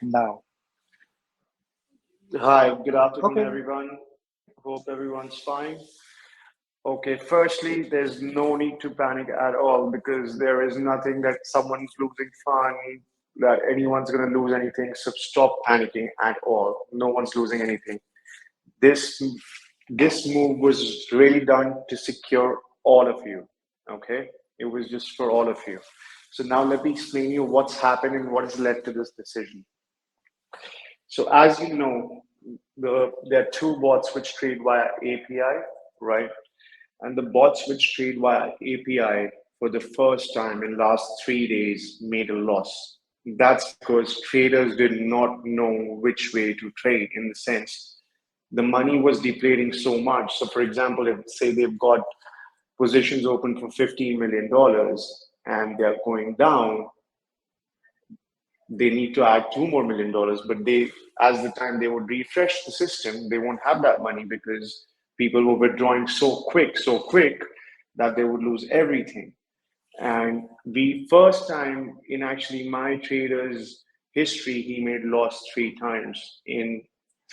now. Hi, good afternoon, Okay. everyone. Hope everyone's fine. Okay, firstly, there's no need to panic at all because there is nothing that someone's losing fund, that anyone's going to lose anything. So stop panicking at all. No one's losing anything. This this move was really done to secure all of you. Okay, it was just for all of you. So now let me explain you what's happened and what has led to this decision. So as you know, there are two bots which trade via API, right? And the bots which trade via API for the first time in last 3 days made a loss. That's because traders did not know which way to trade in the sense the money was depleting so much. So for example, if say they've got positions open for $15 million and they're going down, they need to add $2 more million, but they, as the time they would refresh the system, they won't have that money because people were withdrawing so quick that they would lose everything. And the first time in actually my trader's history, he made loss 3 times in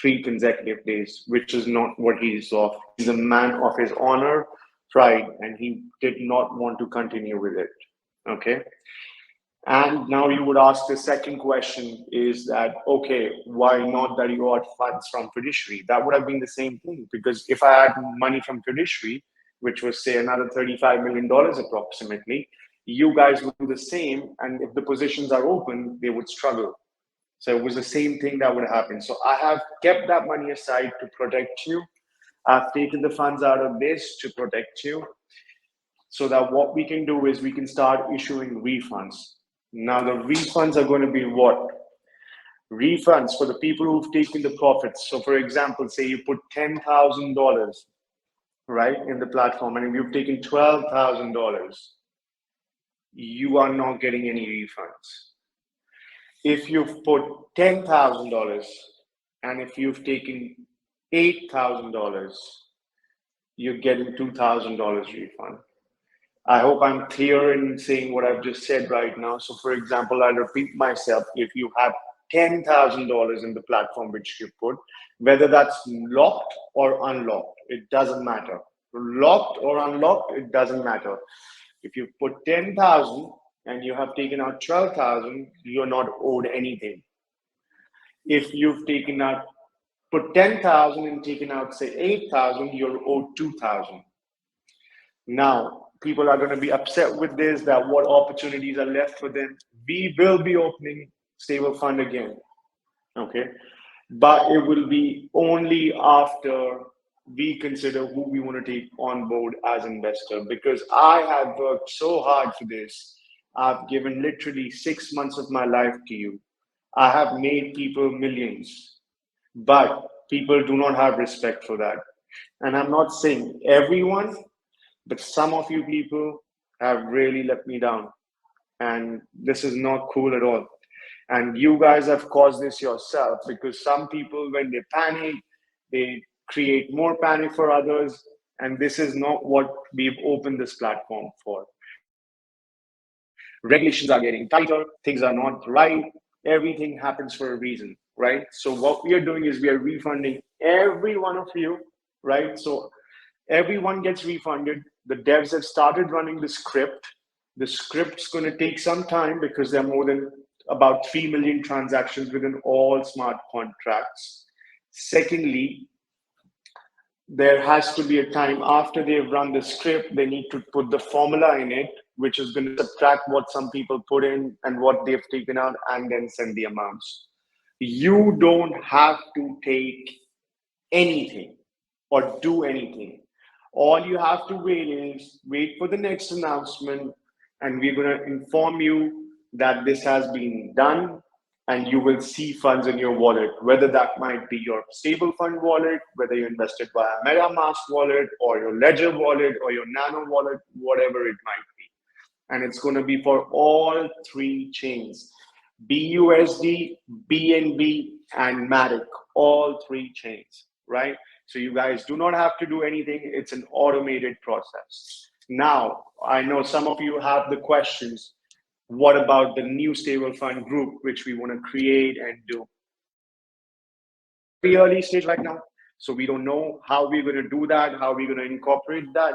3 consecutive days, which is not what he's of. He's a man of his honor, pride, and he did not want to continue with it. Okay. And now you would ask the second question is that, okay, why not that you got funds from fiduciary? That would have been the same thing because if I had money from fiduciary, which was say another $35 million approximately, you guys would do the same. And if the positions are open, they would struggle. So it was the same thing that would happen. So I have kept that money aside to protect you. I've taken the funds out of this to protect you so that what we can do is we can start issuing refunds. Now, the refunds are going to be what? Refunds for the people who've taken the profits. So, for example, say you put $10,000, right, in the platform, and if you've taken $12,000, you are not getting any refunds. If you've put $10,000 and if you've taken $8,000, you're getting $2,000 refund. I hope I'm clear in saying what I've just said right now. So, for example, I'll repeat myself. If you have $10,000 in the platform which you put, whether that's locked or unlocked, it doesn't matter. Locked or unlocked, it doesn't matter. If you put 10,000 and you have taken out 12,000, you're not owed anything. If you've taken out put 10,000 and taken out say 8,000, you're owed 2,000. Now, people are going to be upset with this that what opportunities are left for them. We will be opening stable fund again, okay? But it will be only after we consider who we want to take on board as investor because I have worked so hard for this. I've given literally 6 months of my life to you. I have made people millions, but people do not have respect for that. And I'm not saying everyone, but some of you people have really let me down. And this is not cool at all. And you guys have caused this yourself because some people, when they panic, they create more panic for others. And this is not what we've opened this platform for. Regulations are getting tighter, things are not right, everything happens for a reason, right? So, what we are doing is we are refunding every one of you, right? So, everyone gets refunded. The devs have started running the script. The script's going to take some time because there are more than about 3 million transactions within all smart contracts. Secondly, there has to be a time after they've run the script, they need to put the formula in it, which is going to subtract what some people put in and what they've taken out and then send the amounts. You don't have to take anything or do anything. All you have to wait is wait for the next announcement, and we're going to inform you that this has been done, and you will see funds in your wallet, whether that might be your stable fund wallet, whether you invested via MetaMask wallet, or your Ledger wallet, or your Nano wallet, whatever it might be. And it's going to be for all three chains: BUSD, BNB, and Matic, all three chains, right? So you guys do not have to do anything. It's an automated process. Now, I know some of you have the questions. What about the new stable fund group, which we want to create and do? Very early stage right now. So we don't know how we're going to do that, how we're going to incorporate that.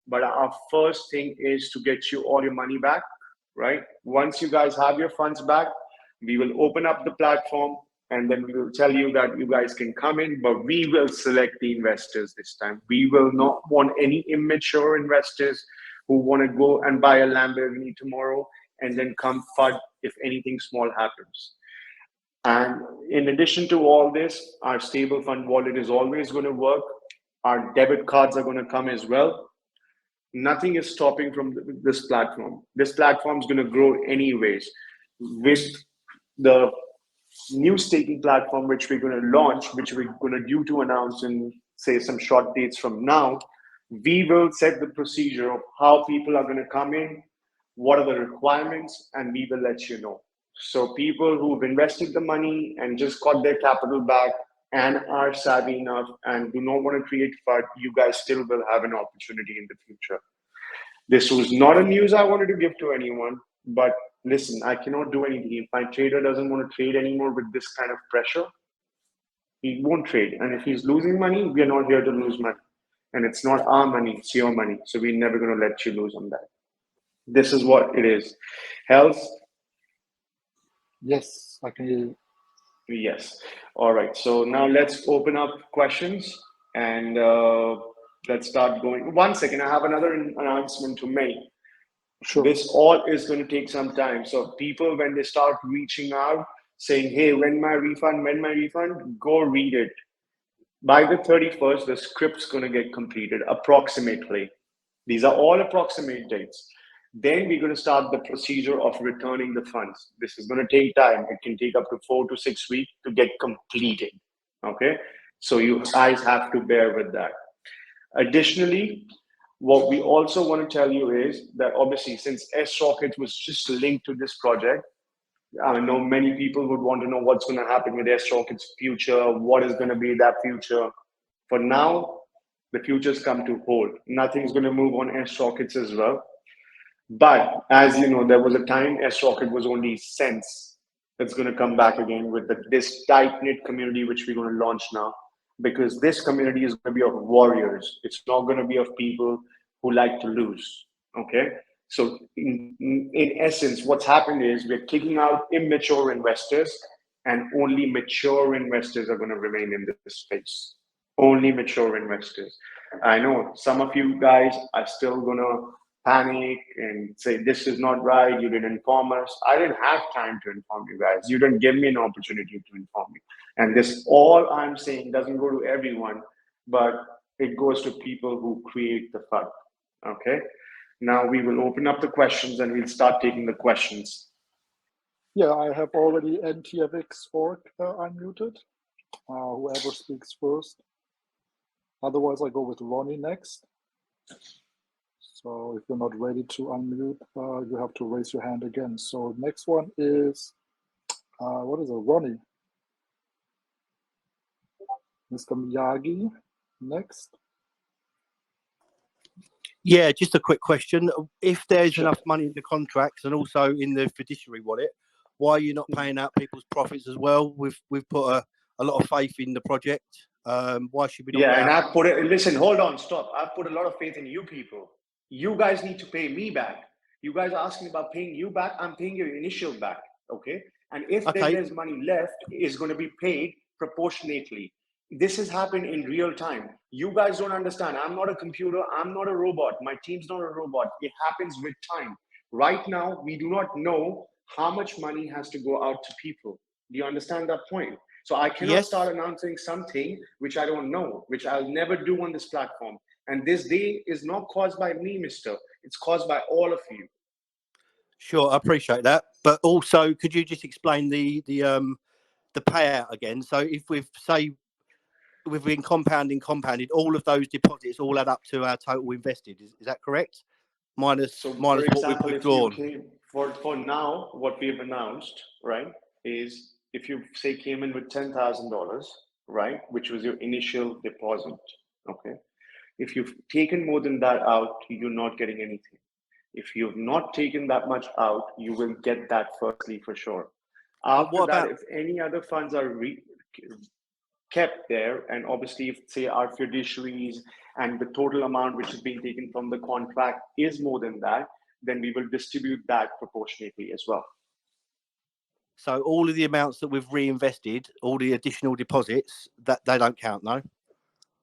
But our first thing is to get you all your money back, right? Once you guys have your funds back, we will open up the platform and then we will tell you that you guys can come in, but we will select the investors this time. We will not want any immature investors who want to go and buy a Lamborghini tomorrow and then come FUD if anything small happens. And in addition to all this, our stable fund wallet is always going to work. Our debit cards are going to come as well. Nothing is stopping from this platform. This platform is going to grow anyways. With the new staking platform, which we're going to launch, which we're going to due to announce in say some short dates from now, we will set the procedure of how people are going to come in, what are the requirements, and we will let you know. So people who've invested the money and just got their capital back and are savvy enough and do not want to create FUD, you guys still will have an opportunity in the future. This was not a news I wanted to give to anyone, but listen, I cannot do anything. If my trader doesn't want to trade anymore with this kind of pressure, he won't trade. And if he's losing money, we are not here to lose money. And it's not our money, it's your money. So we're never going to let you lose on that. This is what it is. Health? Yes, I can hear you. Yes. All right. So now let's open up questions and let's start going. 1 second, I have another announcement to make. Sure. This all is going to take some time. So people, when they start reaching out, saying, hey, when my refund, go read it. By the 31st, the script's going to get completed approximately. These are all approximate dates. Then we're going to start the procedure of returning the funds. This is going to take time. It can take up to 4 to 6 weeks to get completed. Okay. So you guys have to bear with that. Additionally, what we also want to tell you is that obviously, since S-Rocket was just linked to this project, I know many people would want to know what's going to happen with S-Rocket's future, what is going to be that future. For now, the future's come to hold. Nothing's going to move on S-Rockets as well. But as you know, there was a time S-Rocket was only cents. It's going to come back again with this tight-knit community, which we're going to launch now, because this community is going to be of warriors. It's not going to be of people who like to lose. Okay. So in essence, what's happened is we're kicking out immature investors, and only mature investors are going to remain in this space. Only mature investors. I know some of you guys are still going to panic and say, this is not right, you didn't inform us. I didn't have time to inform you guys. You didn't give me an opportunity to inform me. And this, all I'm saying, doesn't go to everyone, but it goes to people who create the FUD. Okay. Now we will open up the questions and we'll start taking the questions. Yeah, I have already NTFX Fork unmuted. Whoever speaks first. Otherwise, I go with Ronnie next. So if you're not ready to unmute, you have to raise your hand again. So next one is, what is it, Ronnie? Mr. Miyagi next. Yeah, just a quick question. If there's enough money in the contracts and also in the fiduciary wallet, why are you not paying out people's profits as well? We've put a lot of faith in the project. Why should we not? Yeah, and I've put it, listen, hold on, stop. I've put a lot of faith in you people. You guys need to pay me back. You guys are asking about paying you back. I'm paying your initial back. Okay. And if then there's money left, it's going to be paid proportionately. This has happened in real time. You guys don't understand. I'm not a computer. I'm not a robot. My team's not a robot. It happens with time. Right now, we do not know how much money has to go out to people. Do you understand that point? So I cannot start announcing something which I don't know, which I'll never do on this platform. And this day is not caused by me, mister. It's caused by all of you. Sure, I appreciate that. But also, could you just explain the payout again? So if we've been compounded, all of those deposits all add up to our total invested. Is that correct? Minus what we've withdrawn. For now, what we've announced, right, is if you say came in with $10,000, right, which was your initial deposit, okay. If you've taken more than that out, you're not getting anything. If you have not taken that much out, you will get that firstly for sure. But After what that, about if any other funds are kept there, and obviously if say our fiduciaries and the total amount which is being taken from the contract is more than that, then we will distribute that proportionately as well. so all of the amounts that we've reinvested, all the additional deposits, that they don't count, no?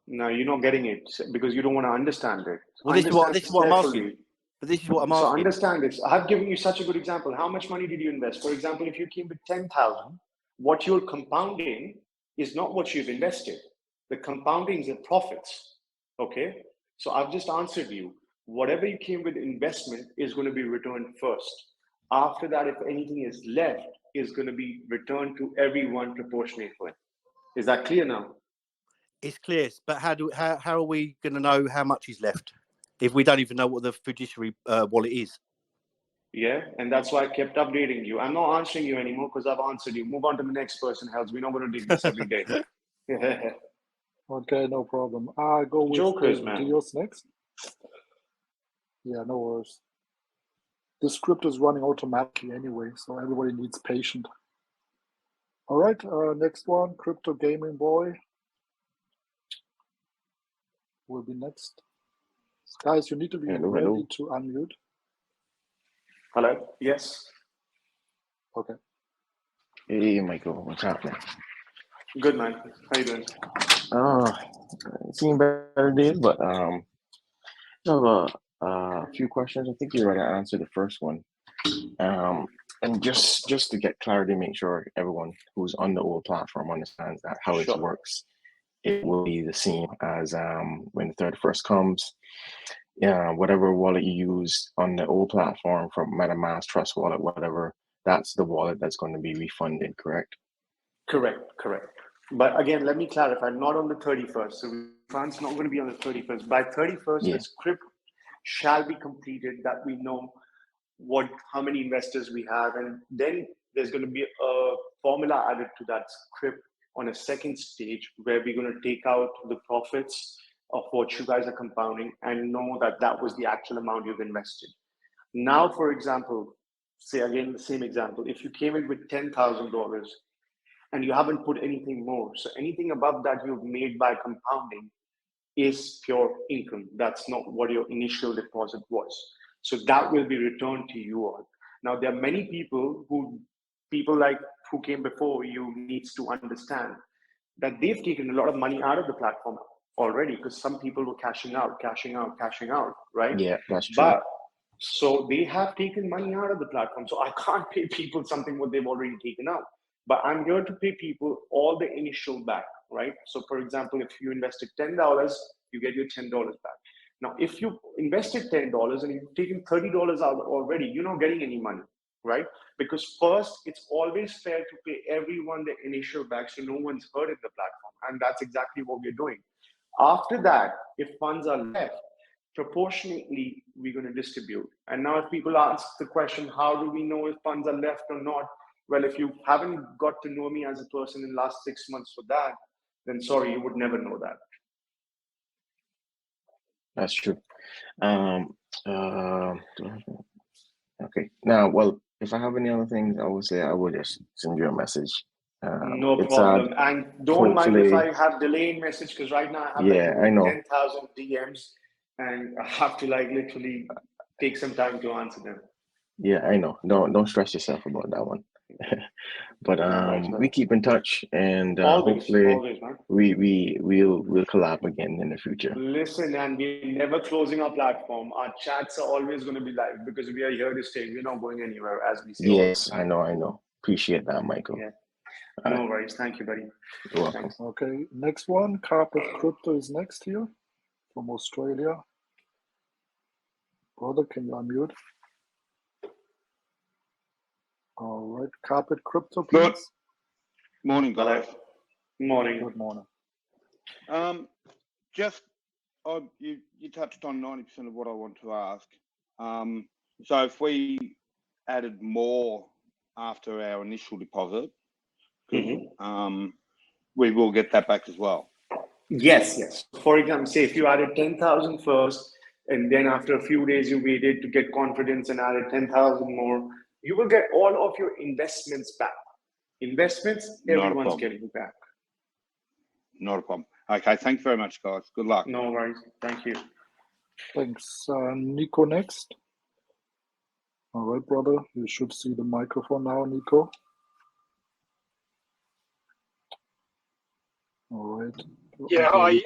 No, you're not getting it because you don't want to understand it. Well, this is what I'm asking. Carefully. But this is what I'm So asking. understand this. I've given you such a good example. How much money did you invest? For example, if you came with 10,000, what you're compounding is not what you've invested. The compounding is the profits. Okay. So I've just answered you. Whatever you came with investment is going to be returned first. After that, if anything is left, is going to be returned to everyone proportionately. Is that clear now? It's clear, but how are we going to know how much is left if we don't even know what the fiduciary wallet is? Yeah, and that's why I kept updating you. I'm not answering you anymore because I've answered you. Move on to the next person, Hells. We're not going to do this every day. Okay, no problem. I go with Jokers, man. Dios next. Yeah, no worries. The script is running automatically anyway, so everybody needs patience. All right, next one, Crypto Gaming Boy will be next. Guys, you need to be ready to unmute. Hello? Yes? Okay. Hey, Michael, what's happening? Good, man. How you doing? Seen better days, but I have a few questions. I think you already answered the first one. And just to get clarity, make sure everyone who's on the old platform understands that how it works. It will be the same as when the 31st comes. Whatever wallet you use on the old platform, from MetaMask, Trust Wallet, whatever, that's the wallet that's going to be refunded, correct? Correct. But again, let me clarify, not on the 31st. So funds not going to be on the 31st. By 31st, the script shall be completed that we know how many investors we have. And then there's going to be a formula added to that script on a second stage where we're going to take out the profits of what you guys are compounding and know that that was the actual amount you've invested. Now, for example, say again, the same example, if you came in with $10,000 and you haven't put anything more, so anything above that you've made by compounding is pure income. That's not what your initial deposit was. So that will be returned to you all. Now, there are many people who came before you needs to understand that they've taken a lot of money out of the platform already, because some people were cashing out, right? Yeah, that's true. But so they have taken money out of the platform. So I can't pay people something what they've already taken out. But I'm here to pay people all the initial back, right? So for example, if you invested $10, you get your $10 back. Now, if you invested $10 and you've taken $30 out already, you're not getting any money, right? Because first, it's always fair to pay everyone the initial back so no one's hurted the platform. And that's exactly what we're doing. After that, if funds are left, proportionately, we're going to distribute. And now if people ask the question, how do we know if funds are left or not? Well, if you haven't got to know me as a person in the last 6 months for that, then sorry, you would never know that. That's true. Okay. Now, well, if I have any other things, I would say I will just send you a message. No problem. And don't mind if I have delaying message, because right now I have I know 10,000 DMs and I have to literally take some time to answer them. Yeah, I know. Don't stress yourself about that one. But we keep in touch, and hopefully we'll collab again in the future. Listen, and we're never closing our platform. Our chats are always going to be live because we are here to stay. We're not going anywhere, as we say. Yes, I know. Appreciate that, Michael. Yeah. No worries. Thank you, buddy. You're welcome. Thanks. Okay, next one. Carpet Crypto is next here from Australia. Brother, can you unmute? All right, Carpet Crypto, please. Good morning, guys. Morning. Good morning. You touched on 90% of what I want to ask. So if we added more after our initial deposit, we will get that back as well. Yes. For example, say if you added 10,000 first, and then after a few days you waited to get confidence and added 10,000 more, you will get all of your investments back. Investments, Not a everyone's problem. getting back. Not a problem. Okay, thanks very much, guys. Good luck. No worries. Thank you. Thanks. Nico next. All right, brother. You should see the microphone now, Nico. All right. Yeah, Okay,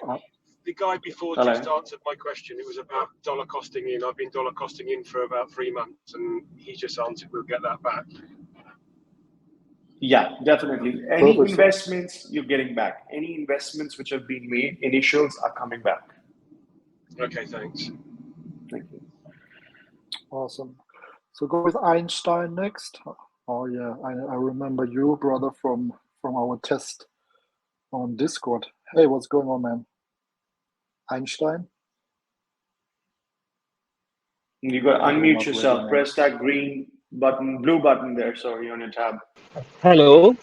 the guy before Hello. just answered my question. It was about dollar costing in. I've been dollar costing in for about 3 months, and he just answered, we'll get that back. Yeah, definitely. Any Perfect. investments you're getting back. Any investments which have been made, initials are coming back. Okay, thanks. Thank you. Awesome. So go with Einstein next. Oh yeah, I remember you, brother, from our test on Discord. Hey, what's going on, man? Einstein? You got to unmute not yourself. ready, man. Press that green button, blue button there. Sorry, on your tab. Hello.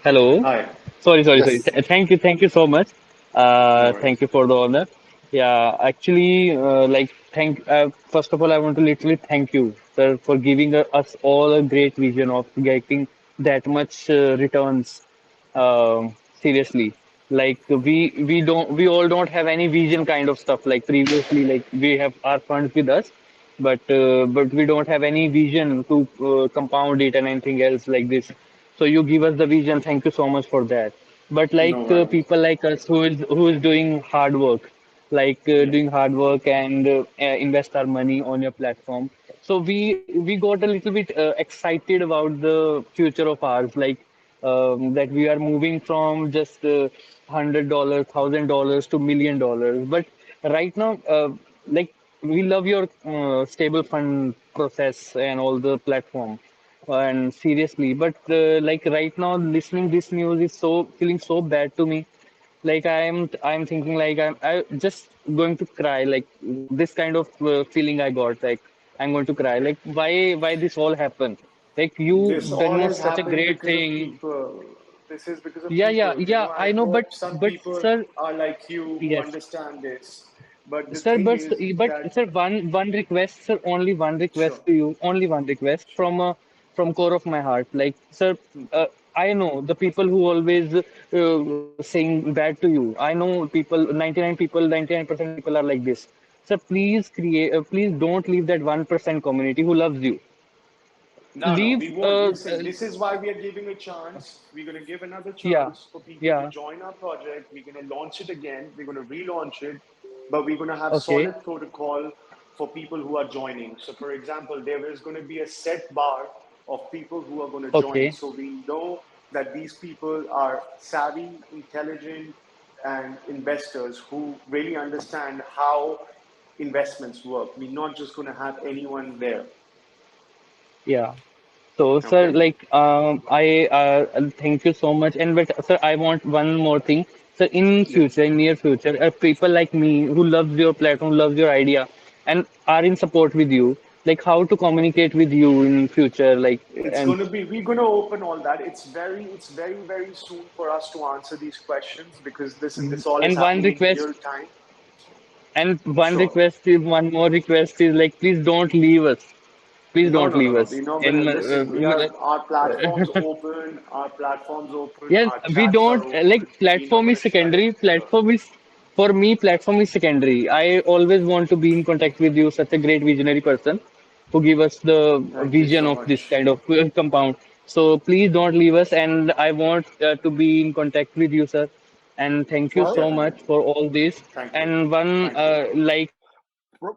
Hi. Sorry. Yes. Thank you so much. No worries. Thank you for the honor. Yeah, actually, first of all, I want to literally thank you, sir, for giving us all a great vision of getting that much returns. Seriously, like we all don't have any vision kind of stuff. Like previously, like we have our funds with us, but we don't have any vision to compound it and anything else like this. So you give us the vision. Thank you so much for that. But No like worries. people like us who is doing hard work, like Yeah. doing hard work and invest our money on your platform. So we got a little bit excited about the future of ours, like that we are moving from just $100, $1,000 to $1,000,000. But right now, like we love your stable fund process and all the platform and seriously, but like right now listening this news is so feeling so bad to me. Like I'm thinking like I just going to cry, like this kind of feeling I got, like I'm going to cry, like why this all happened, like you This all done has such a happened great because of thing. people. This is because of Yeah, yeah, people. yeah, I I know, hope some but people sir, are like you who yes. understand this. But the Sir, thing is but that, sir, one request, sir, only one sure, request to you, only one request sure. from core of my heart. Like, sir, I know the people who always saying bad to you. I know people, 99 people, 99% people are like this. Sir, please don't leave that 1% community who loves you. No, Leave, we won't. Listen, this is why we are giving a chance. We're going to give another yeah, chance for people to yeah, join our project. We're going to launch it again. We're going to relaunch it, but we're going to have okay, solid protocol for people who are joining. So, for example, there is going to be a set bar of people who are going to join. okay, So we know that these people are savvy, intelligent, and investors who really understand how investments work. We're not just going to have anyone there. yeah. So, sir, Okay. like, I thank you so much. And but, sir, I want one more thing. So, in Yeah. future, in near future, people like me who loves your platform, loves your idea, and are in support with you, like, how to communicate with you in future, like, It's and going to be, we're going to open all that. It's very, very soon for us to answer these questions because this all is and one happening in request, real time. Sure. one more request is like, please don't leave us. Please No, don't no, no, leave no. us. We're not gonna And listen. We are our platforms open. Our platforms open. yes, Our we chats are don't like open. We're not platform gonna is shut it. secondary. Sure. Platform is for me, platform is secondary. I always want to be in contact with you, such a great visionary person who give us the Thank you vision so of this much. kind of compound. So please don't leave us, and I want to be in contact with you, sir. And thank you Well, so much Definitely. for all this. Thank you. And one Thank you. like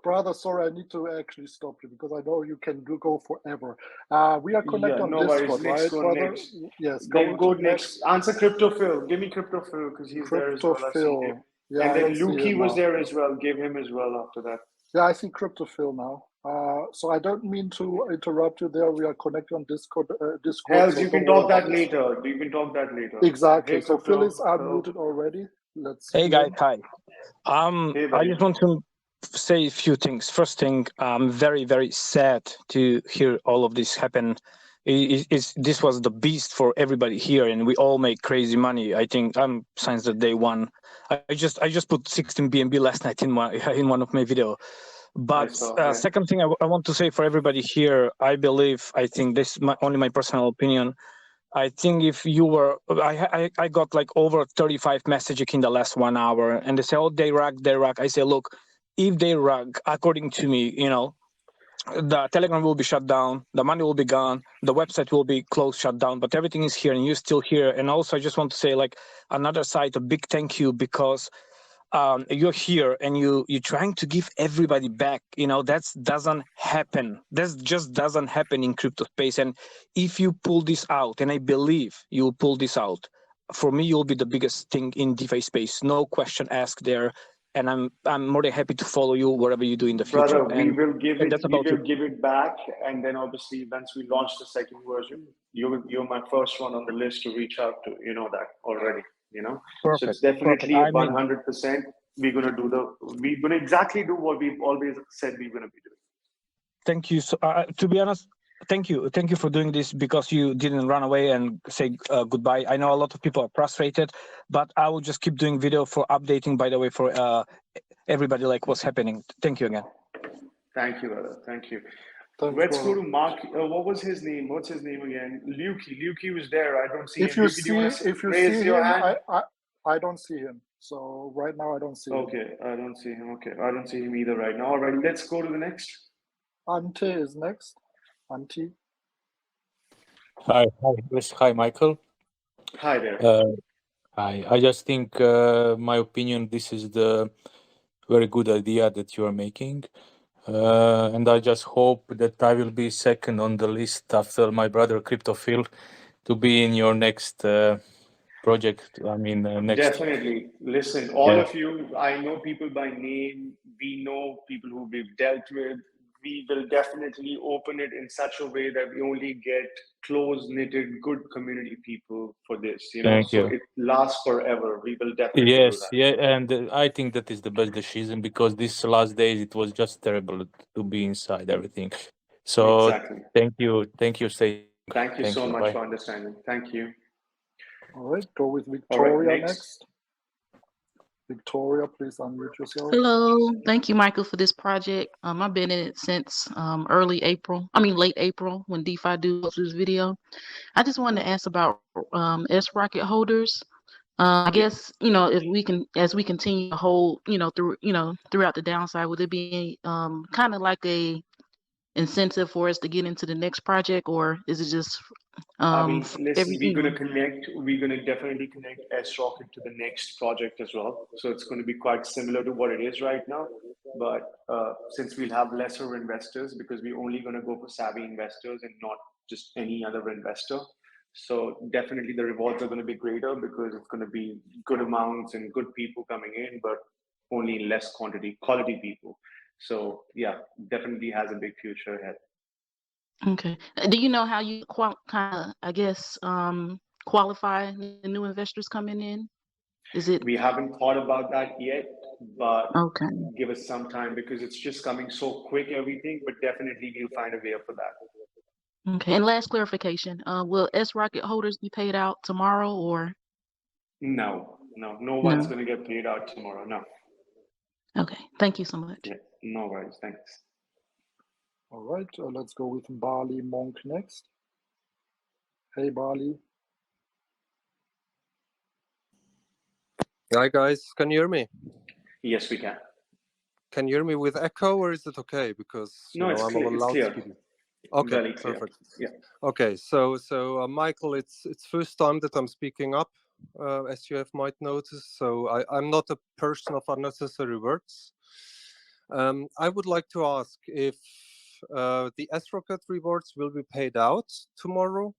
brother, sorry, I need to actually stop you because I know you can go forever. We are Yeah, connected on no worries. Discord, Next right, go brother? next. Yes, Then go go to that. next. Answer Crypto Phil. Give me Crypto Phil because he's there as Crypto well. I see him. Phil. Yeah, And I then see Lukey him was now. there as well. Give him as well after that. Yeah, I see Crypto Phil now. So I don't mean to interrupt you there. We are connected on Discord. Hells, So you can don't worry talk about that this. later. You can talk that later. Exactly. Hey, So Phil Crypto is Phil. unmuted already. Let's Hey hear guys, him. hi. Hey, I buddy. just want to say a few things. First thing, I'm very, very sad to hear all of this happen. This was the beast for everybody here, and we all make crazy money. I think I'm since the day one. I just put 16 BNB last night in one of my video. But saw, yeah. second thing I want to say for everybody here, I think this is only my personal opinion. I think if you were, I got like over 35 messages in the last 1 hour, and they say, oh, they rug. I say, look, if they rug, according to me, the Telegram will be shut down, the money will be gone, the website will be closed, shut down, but everything is here and you're still here. And also, I just want to say, like, another side, a big thank you, because you're here and you're trying to give everybody back. That doesn't happen. That just doesn't happen in crypto space. And if you pull this out, and I believe you will pull this out, for me, you'll be the biggest thing in DeFi space. No question asked there. And I'm more than happy to follow you wherever you do in the future. Brother, we will give it back, and then obviously once we launch the second version, you're my first one on the list to reach out to. You know that already. Perfect, so it's definitely perfect. 100%. We're gonna exactly do what we've always said we're gonna be doing. Thank you. So, to be honest, thank you for doing this, because you didn't run away and say goodbye. I know a lot of people are frustrated, but I will just keep doing video for updating, by the way, for everybody, like what's happening. Thank you again. Thank you, brother. Thank you. Thanks, Let's go brother. to Mark. What was his name? What's his name again? Lukey was there. I don't see If him. you Lukey, do you want to if you raise see your him, hand? I don't see him. So right now I don't see him. Okay, I don't see him. Okay, I don't see him either right now. All right, let's go to the next. Ante is next. Ante. Hi, hi, Michael. Hi there. Hi. I just think, my opinion, this is the very good idea that you are making, and I just hope that I will be second on the list after my brother Cryptophil to be in your next project. I mean, next. Definitely. Listen, all of you, I know people by name. We know people who we've dealt with. We will definitely open it in such a way that we only get close-knitted, good community people for this, Thank so you. it lasts forever. We will definitely do Yes, that. yeah, and I think that is the best decision, because these last days it was just terrible to be inside everything. So Exactly. thank you, Stay. Thank you so much Bye. for understanding. Thank you. All right, go with All right, Victoria next. next. Victoria, please unmute yourself. Hello, thank you, Michael, for this project. I've been in it since late April, when DeFi do this video. I just wanted to ask about S-Rocket holders. I guess as we continue to hold, throughout the downside, would it be kind of like a incentive for us to get into the next project, or is it just listen, we're going to definitely connect S-Rocket to the next project as well. So it's going to be quite similar to what it is right now. But since we'll have lesser investors, because we're only going to go for savvy investors and not just any other investor. So definitely the rewards are going to be greater, because it's going to be good amounts and good people coming in, but only in less quality people. So yeah, definitely has a big future ahead. Okay. Do you know how you qualify the new investors coming in? Is it? We haven't thought about that yet, but Okay. give us some time, because it's just coming so quick, everything, but definitely we'll find a way for that. Okay. And last clarification, will S-Rocket holders be paid out tomorrow, or? No one's going to get paid out tomorrow. No. Okay. Thank you so much. Yeah, no worries. Thanks. All right, let's go with Bali Monk next. Hey, Bali. Hi, guys. Can you hear me? Yes, we can. Can you hear me with echo, or is it okay? Because it's I'm clear. on It's loudspeaker. clear. Okay, very clear. Perfect. Yeah. Okay, so Michael, it's first time that I'm speaking up, as you might notice. So I'm not a person of unnecessary words. I would like to ask if the S-Rocket rewards will be paid out tomorrow,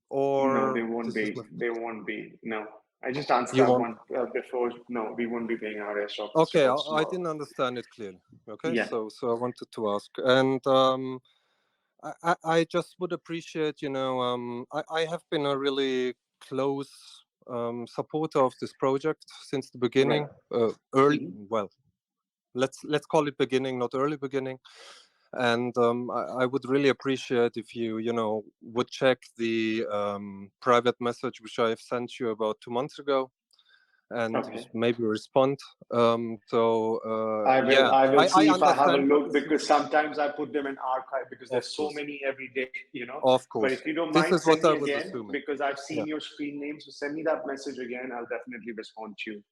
or no, they won't be. They won't be. No, I just answered that one before. No, we won't be paying our S-Rocket. Okay, I didn't understand it clearly. Okay, yeah. so I wanted to ask, and I just would appreciate, I have been a really close supporter of this project since the beginning. Right. Early, well, let's call it beginning, not early beginning. And I would really appreciate if you would check the private message which I have sent you about 2 months ago, and Okay. maybe respond. I will. Yeah, I will see if I have a understand look what because sometimes I put them in archive because of there's so course, many every day, of But course. if you don't This mind, is what send me I was again assuming. because I've seen Yeah. your screen name. So send me that message again. I'll definitely respond to you.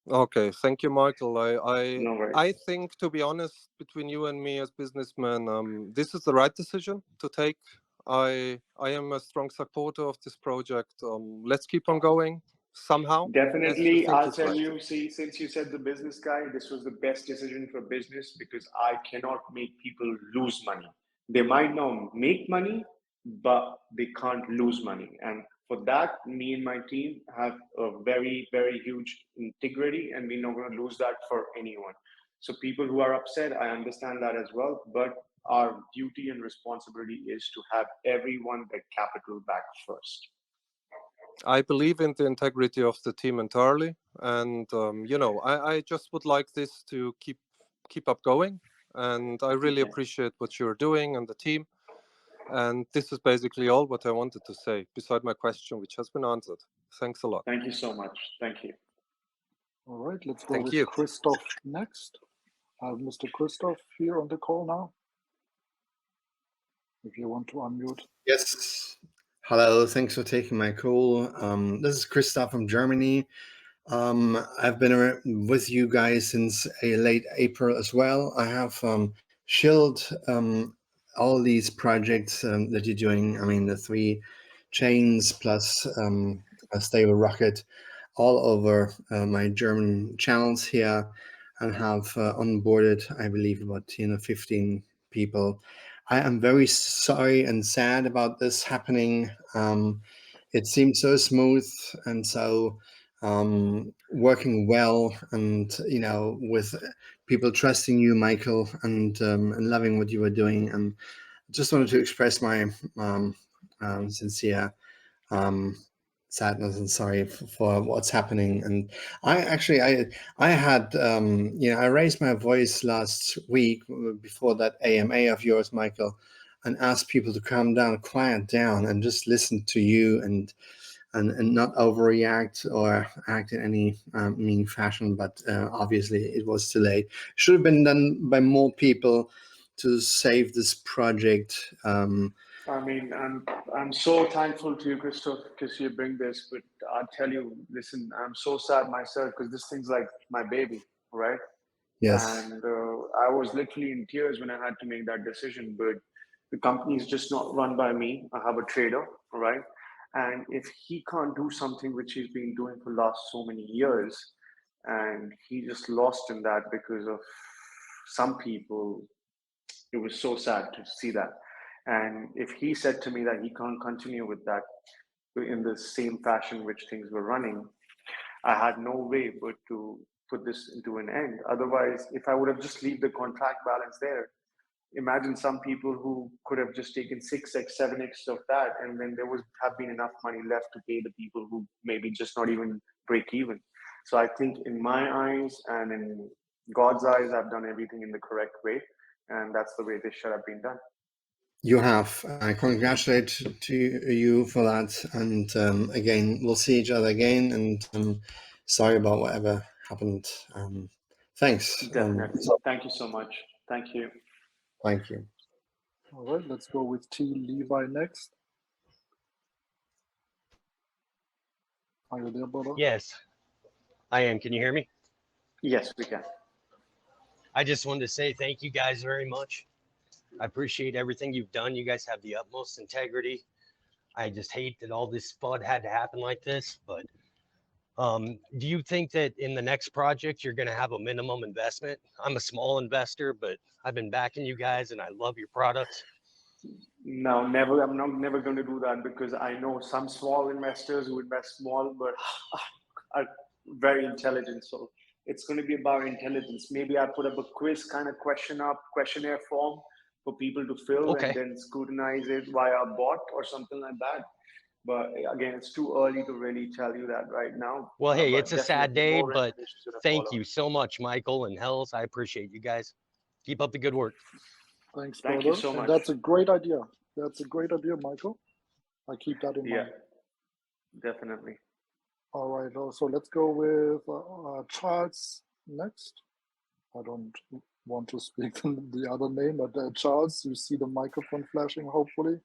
Okay, thank you, Michael. No worries. I think, to be honest, between you and me as businessmen, this is the right decision to take. I am a strong supporter of this project. Let's keep on going somehow, as you Definitely, think I'll is tell right. you. See, since you said the business guy, this was the best decision for business because I cannot make people lose money. They might not make money, but they can't lose money. And for that, me and my team have a very, very huge integrity, and we're not going to lose that for anyone. So, people who are upset, I understand that as well. But our duty and responsibility is to have everyone get capital back first. I believe in the integrity of the team entirely, and I just would like this to keep up going. And I really Okay. appreciate what you're doing and the team. And this is basically all what I wanted to say, beside my question, which has been answered. Thanks a lot. Thank you so much. Thank you. All right, let's go Thank with you. Christoph next. I have Mr. Christoph here on the call now. If you want to unmute. Yes. Hello. Thanks for taking my call. This is Christoph from Germany. I've been with you guys since late April as well. I have shielded all these projects that you're doing. I mean, the 3 chains plus a stable rocket all over my German channels here, and have onboarded, I believe, about 15 people. I am very sorry and sad about this happening. It seemed so smooth and so working well, and with people trusting you, Michael, and loving what you were doing. And just wanted to express my sincere sadness and sorry for what's happening. And I had I raised my voice last week before that AMA of yours, Michael, and asked people to calm down, quiet down, and just listen to you and not overreact or act in any mean fashion. But obviously it was too late. Should have been done by more people to save this project. I mean, I'm so thankful to you, Christoph, because you bring this. But I'll tell you, listen, I'm so sad myself because this thing's like my baby, right? Yes. And I was literally in tears when I had to make that decision. But the company is just not run by me. I have a trader, right? And if he can't do something which he's been doing for the last so many years, and he just lost in that because of some people, it was so sad to see that. And if he said to me that he can't continue with that in the same fashion which things were running, I had no way but to put this into an end. Otherwise, if I would have just leave the contract balance there, imagine some people who could have just taken 6x, 7x of that, and then there would have been enough money left to pay the people who maybe just not even break even. So I think in my eyes and in God's eyes, I've done everything in the correct way, and that's the way this should have been done. You have. I congratulate to you for that. And again, we'll see each other again. And sorry about whatever happened. Thanks. Definitely. Thank you so much. Thank you. Thank you. All right, let's go with T. Levi next. Are you there, brother? Yes, I am. Can you hear me? Yes, we can. I just wanted to say thank you guys very much. I appreciate everything you've done. You guys have the utmost integrity. I just hate that all this FUD had to happen like this. But do you think that in the next project, you're going to have a minimum investment? I'm a small investor, but I've been backing you guys and I love your products. No, never. I'm not never going to do that because I know some small investors who invest small but are very intelligent. So it's going to be about intelligence. Maybe I put up a quiz kind of questionnaire form for people to fill Okay. and then scrutinize it via a bot or something like that. But again, it's too early to really tell you that right now. Well, hey, But it's a sad day, more but information is gonna thank follow. you so much, Michael and Hells. I appreciate you guys. Keep up the good work. Thanks, Thank brother. you so And much. that's a great idea. That's a great idea, Michael. I keep that in Yeah, mind. definitely. All right, so let's go with Charles next. I don't want to speak the other name, but Charles, you see the microphone flashing, hopefully.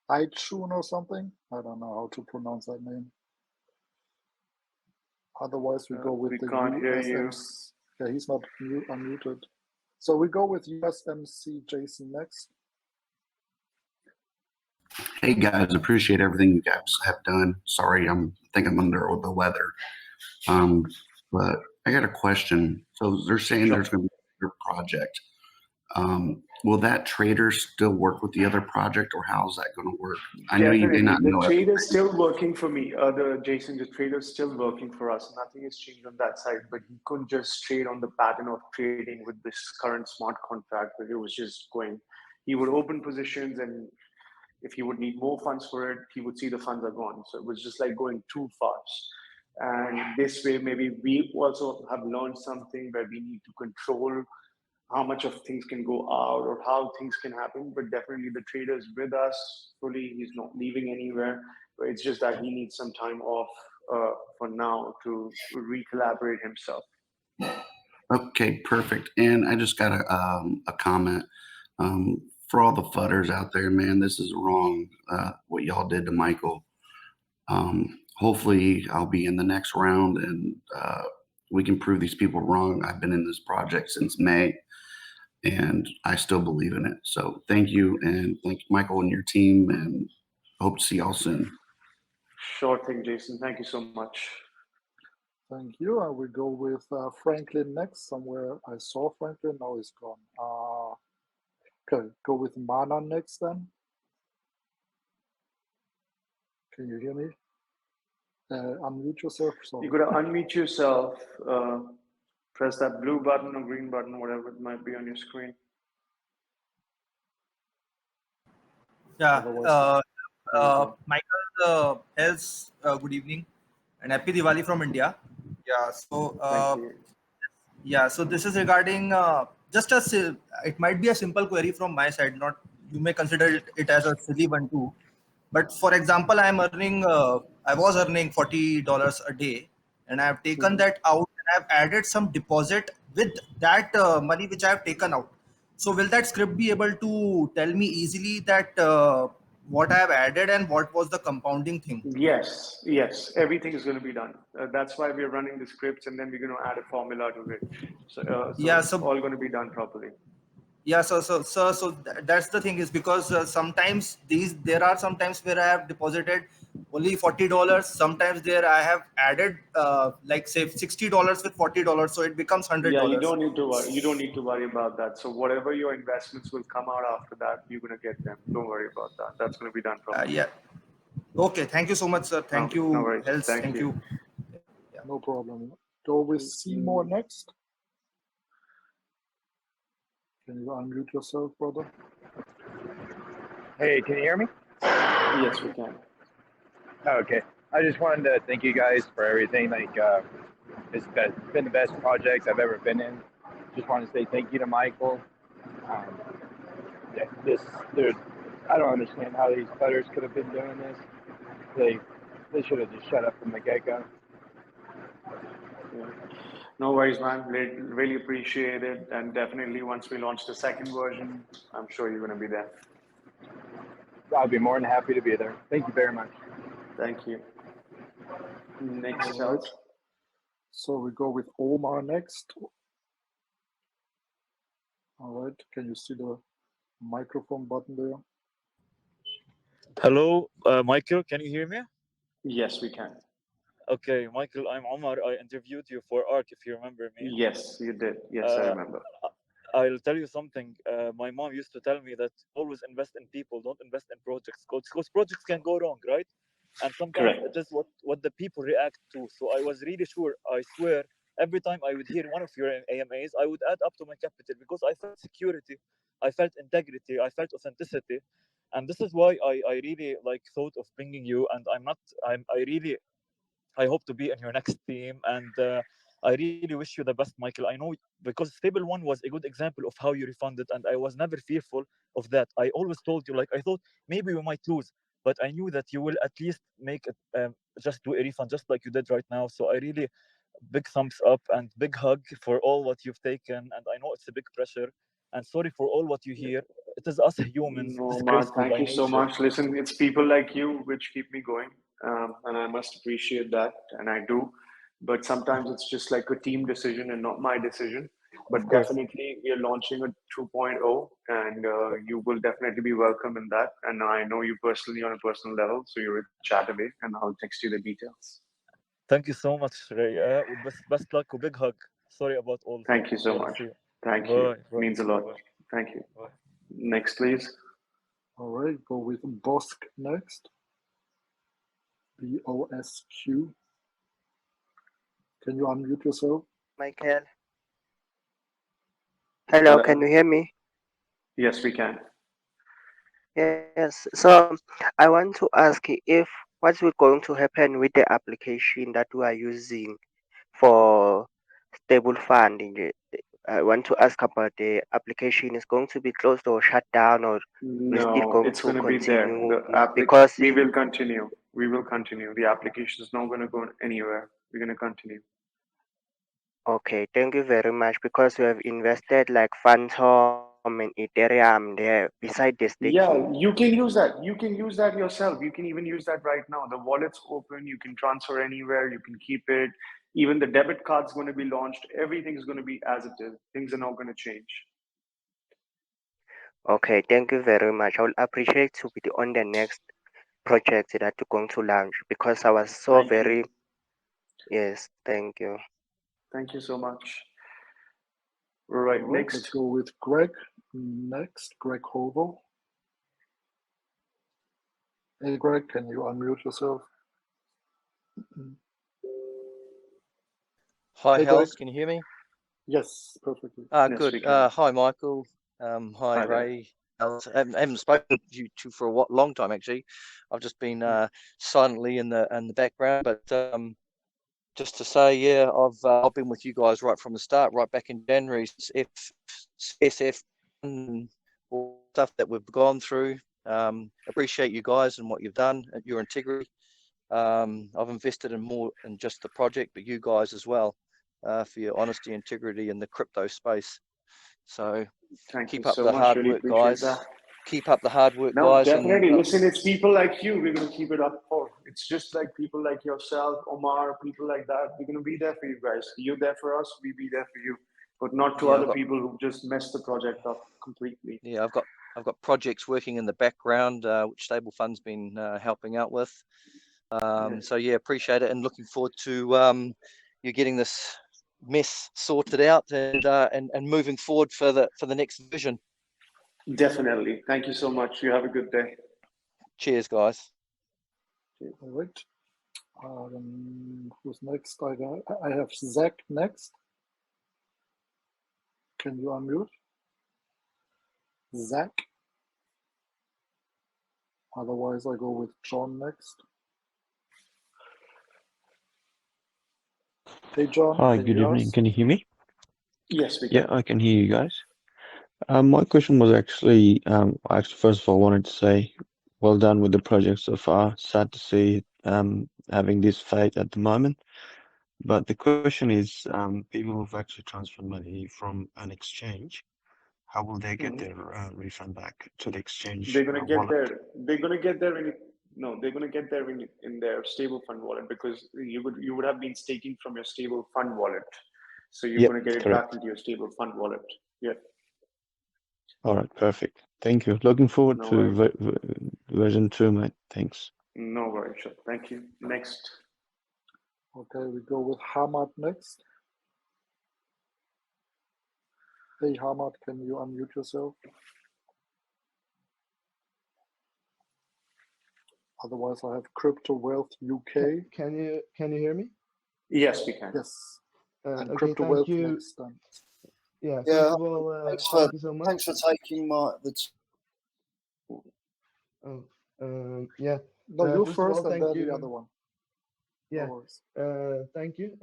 Aichun or something? I don't know how to pronounce that name. Otherwise, we go with We the can't hear you. USMC. Yeah, he's not unmuted. So we go with USMC Jason next. Hey guys, appreciate everything you guys have done. Sorry, I think I'm under the weather. But I got a question. So they're saying there's going to be a project. Will that trader still work with the other project, or how's that going to work? I know you may not know. The trader's still working for me. Jason, the trader's still working for us. Nothing has changed on that side, but he couldn't just trade on the pattern of trading with this current smart contract, but it was just going. He would open positions, and if he would need more funds for it, he would see the funds are gone. So it was just like going too fast. And this way, maybe we also have learned something where we need to control how much of things can go out or how things can happen. But definitely the trader is with us fully. He's not leaving anywhere. But it's just that he needs some time off for now to re-collaborate himself. Okay, perfect. And I just got a comment. For all the fudders out there, man, this is wrong, what y'all did to Michael. Hopefully I'll be in the next round and we can prove these people wrong. I've been in this project since May and I still believe in it. So thank you, and thank Michael and your team, and hope to see y'all soon. Sure thing, Jason. Thank you so much. Thank you. I will go with Franklin next. Somewhere I saw Franklin, now he's gone. Okay, go with Mana next then. Can you hear me? Unmute yourself. Sorry. You got to unmute yourself. Press that blue button or green button, whatever it might be on your screen. Yeah, Michael else, good evening and happy Diwali from India. Yeah, so yeah, so this is regarding just it might be a simple query from my side. Not, you may consider it as a silly one too. But for example, I was earning $40 a day, and I have taken that out and I have added some deposit with that money which I have taken out. So will that script be able to tell me easily that what I have added and what was the compounding thing? Yes, everything is going to be done. That's why we're running the scripts, and then we're going to add a formula to it. So it's all going to be done properly. Yeah, so that's the thing, is because sometimes there are some times where I have deposited only $40. Sometimes there I have added like say $60 with $40, so it becomes $100. Yeah, you don't need to worry. You don't need to worry about that. So whatever your investments will come out after that, you're going to get them. Don't worry about that. That's going to be done properly. Yeah. Okay. Thank you so much, sir. Thank you. No worries. Hells. Thank you. Yeah. No problem. Go with Seymour next. Can you unmute yourself, brother? Hey, can you hear me? Yes, we can. Okay. I just wanted to thank you guys for everything. Like, it's been the best project I've ever been in. Just want to say thank you to Michael. Dude, I don't understand how these putters could have been doing this. They should have just shut up from the get-go. Yeah. No worries, man. Really appreciate it. And definitely once we launch the second version, I'm sure you're going to be there. I'll be more than happy to be there. Thank you very much. Thank you. Next All out. right. So we go with Omar next. All right. Can you see the microphone button there? Hello, Michael. Can you hear me? Yes, we can. Okay, Michael, I'm Omar. I interviewed you for ARK, if you remember me. Yes, you did. Yes, I remember. I'll tell you something. My mom used to tell me that always invest in people, don't invest in projects, because projects can go wrong, right? And sometimes it is what the people react to. So I was really sure, I swear, every time I would hear one of your AMAs, I would add up to my capital because I felt security, I felt integrity, I felt authenticity. And this is why I really thought of bringing you. And I hope to be in your next team, and I really wish you the best, Michael. I know, because Stable One was a good example of how you refunded, and I was never fearful of that. I always told you, I thought maybe we might lose, but I knew that you will at least make it, just do a refund just like you did right now. So I really big thumbs up and big hug for all what you've taken. And I know it's a big pressure. And sorry for all what you hear. It is us humans, No, Mark, disgraceful thank by you so nature. much. Listen, it's people like you which keep me going, and I must appreciate that, and I do. But sometimes it's just like a team decision and not my decision. But Of course. definitely, we are launching a 2.0, and you will definitely be welcome in that. And I know you personally on a personal level, so you're chat away, and I'll text you the details. Thank you so much, Ray. Best luck, a big hug. Sorry about all. Thank you so Well, much. see you. Thank Bye. you. Bye. Means a lot. Bye. Thank you. Bye. Next, please. All right, go with Bosk next. BOSQ. Can you unmute yourself? Michael. Hello, can you hear me? Yes, we can. Yes. So I want to ask if what's going to happen with the application that we are using for stable funding. I want to ask about the application is going to be closed or shut down, or we're still No, going it's to going to be there. continue Because because we will continue. We will continue. The application is not going to go anywhere. We're going to continue. okay, thank you very much, because we have invested like Phantom and Ethereum there beside the staking. Yeah, you can use that. You can use that yourself. You can even use that right now. The wallet's open. You can transfer anywhere. You can keep it. Even the debit card's going to be launched. Everything's going to be as it is. Things are not going to change. Okay, thank you very much. I will appreciate to be on the next project that you're going to launch, because I was so Thank you. very yes, thank you. Thank you so much. All right, All right, next. let's go with Greg next. Greg Hovel. Hey, Greg, can you unmute yourself? Hi, Hey, Greg. Hels, can you hear me? Yes, perfectly. Yes, we Good. can. Hi, Michael. Hi, Hi there. Ray. Hels. I haven't spoken to you two for a long time, actually. I've just been silently in the background, but just to say, yeah, I've been with you guys right from the start, right back in January, SF, and all stuff that we've gone through. Appreciate you guys and what you've done, your integrity. I've invested in more than just the project, but you guys as well, for your honesty, integrity in the crypto space. So Thank keep you up so the much. hard Really work, appreciate guys. that. Keep up the hard work, No, guys. definitely. And Listen, it's people like you we're going to keep it up for. It's just like people like yourself, Omar, people like that. We're going to be there for you guys. You're there for us, we be there for you. But not to yeah, other people who just messed the project up completely. I've got projects working in the background, which Stable Fund's been helping out with. So yeah, appreciate it, and looking forward to you getting this mess sorted out and moving forward for the next vision. Definitely. Thank you so much. You have a good day. Cheers, guys. All right. Who's next? I have Zach next. Can you unmute? Zach? Otherwise, I go with John next. Hey, John. Hi, can good you hear evening. us? Can you hear me? Yes, we Yeah, can. I can hear you guys. My question was actually, first of all, wanted to say well done with the project so far. Sad to see having this fate at the moment. But the question is, people who've actually transferred money from an exchange, how will they get their refund back to the exchange They're gonna get wallet? they're gonna get there they're gonna get there in their stable fund wallet, because you would have been staking from your stable fund wallet. So you're Yep, gonna get it correct. back into your stable fund wallet. Yeah. All right, perfect. Thank you. Looking forward No to worries. version 2, mate. Thanks. No worries. Sure. Thank you. Next. Okay, we go with Hamad next. Hey, Hamad, can you unmute yourself? Otherwise, I have Crypto Wealth UK. Can you hear me? Yes, we can. Yes. And Okay, Crypto thank Wealth you. next time. Yeah, Yeah, first of all, thanks thank you so much. thanks for taking Oh, yeah. No, you First of all, first and thank then you. the other one. Yeah. No worries. Thank you.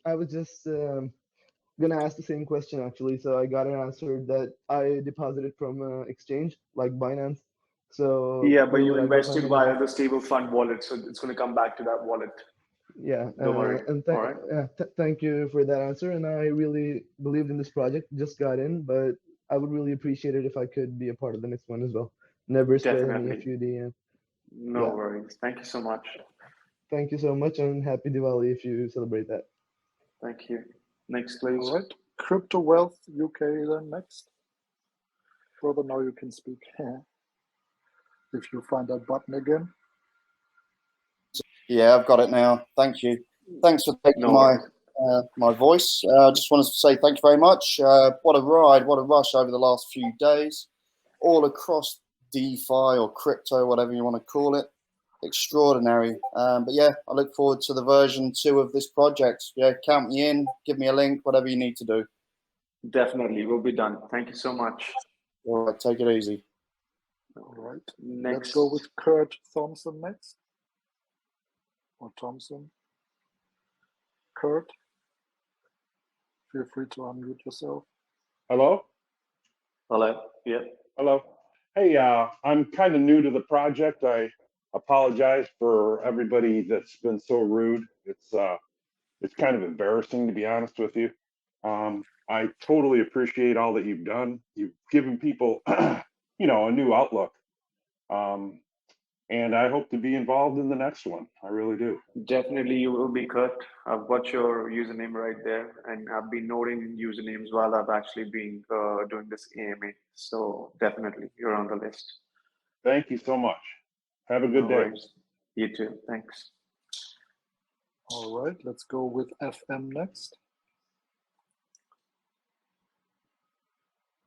I was just gonna ask the same question actually. So I got an answer that I deposited from exchange like Binance. So Yeah, but where you would I go invested find the money? via the stable fund wallet, so it's going to come back to that wallet. Yeah, Don't worry. and All right. thank you for that answer. And I really believed in this project, just got in, but I would really appreciate it if I could be a part of the next one as well. Never spare me a Definitely. few DM. No Yeah, worries. Thank you so much. thank you so much, and happy Diwali if you celebrate that. Thank you. Next, please. All right. Crypto Wealth UK then next. Brother, now you can speak. If you find that button again. Yeah, I've got it now. Thank you. Thanks for taking No my worries. my voice. Just wanted to say thank you very much. What a ride, what a rush over the last few days, all across DeFi or crypto, whatever you want to call it. Extraordinary. But yeah, I look forward to the version 2 of this project. Yeah, count me in, give me a link, whatever you need to do. Definitely, we'll be done. Thank you so much. All right, take it easy. All right. Next. Let's go with Kurt Thompson next. Or Thompson. Kurt, feel free to unmute yourself. Hello? Hello. Yeah. Hello. Hey, I'm kind of new to the project. I apologize for everybody that's been so rude. It's kind of embarrassing, to be honest with you. I totally appreciate all that you've done. You've given people, you know, a new outlook. And I hope to be involved in the next one. I really do. Definitely, you will be, Kurt. I've got your username right there, and I've been noting usernames while I've actually been doing this AMA. So definitely, you're on the list. Thank you so much. Have a good No day. worries. You too. Thanks. All right, let's go with FM next.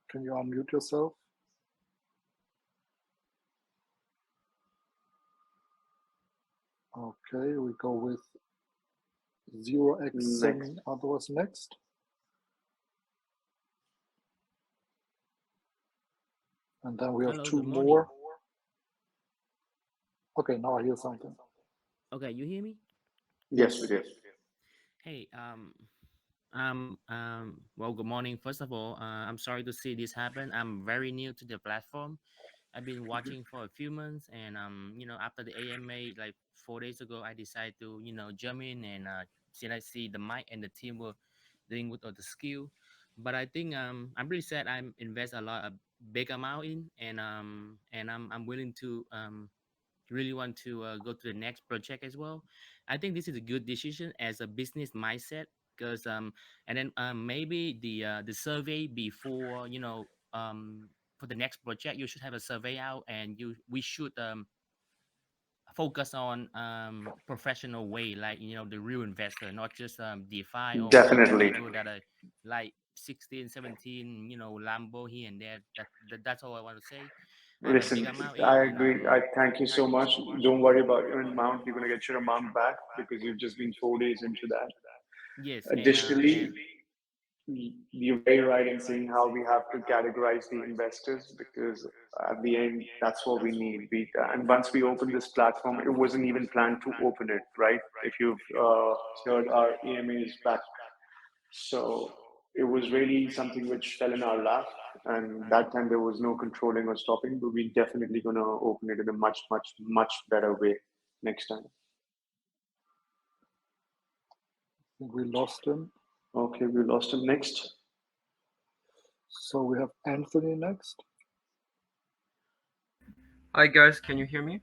Can you unmute yourself? Okay, we go with 0x7 Next. others next. And then we have Hello, two good morning. more. Okay, now I hear something. Okay, you hear me? Yes, we did. Hey, well, good morning. First of all, I'm sorry to see this happen. I'm very new to the platform. I've been watching for a few months, and you know, after the AMA, like 4 days ago, I decided to, you know, jump in and see the mic and the team were doing good on the skill. But I think I'm really sad. I invest a big amount in, and I'm willing to really want to go to the next project as well. I think this is a good decision as a business mindset because and then maybe the survey before, you know, for the next project you should have a survey out, and we should focus on professional way, like, you know, the real investor, not just DeFi or one Definitely. individual that are like 16 17, you know, Lambo here and there. That's all I want to say. And a big Listen, amount I in, and agree. I thank you so much. Don't worry about your amount. You're going to get your amount back because you've just been 4 days into that. yes, Additionally, you're very right in saying how we have to categorize the investors because at the end, that's what we need. And once we open this platform, it wasn't even planned to open it, right? If you've heard our AMAs back. So it was really something which fell in our lap. And that time there was no controlling or stopping, but we're definitely going to open it in a much, much, much better way next time. I think we lost him. Okay, we lost him. Next. So we have Anthony next. Hi guys, can you hear me?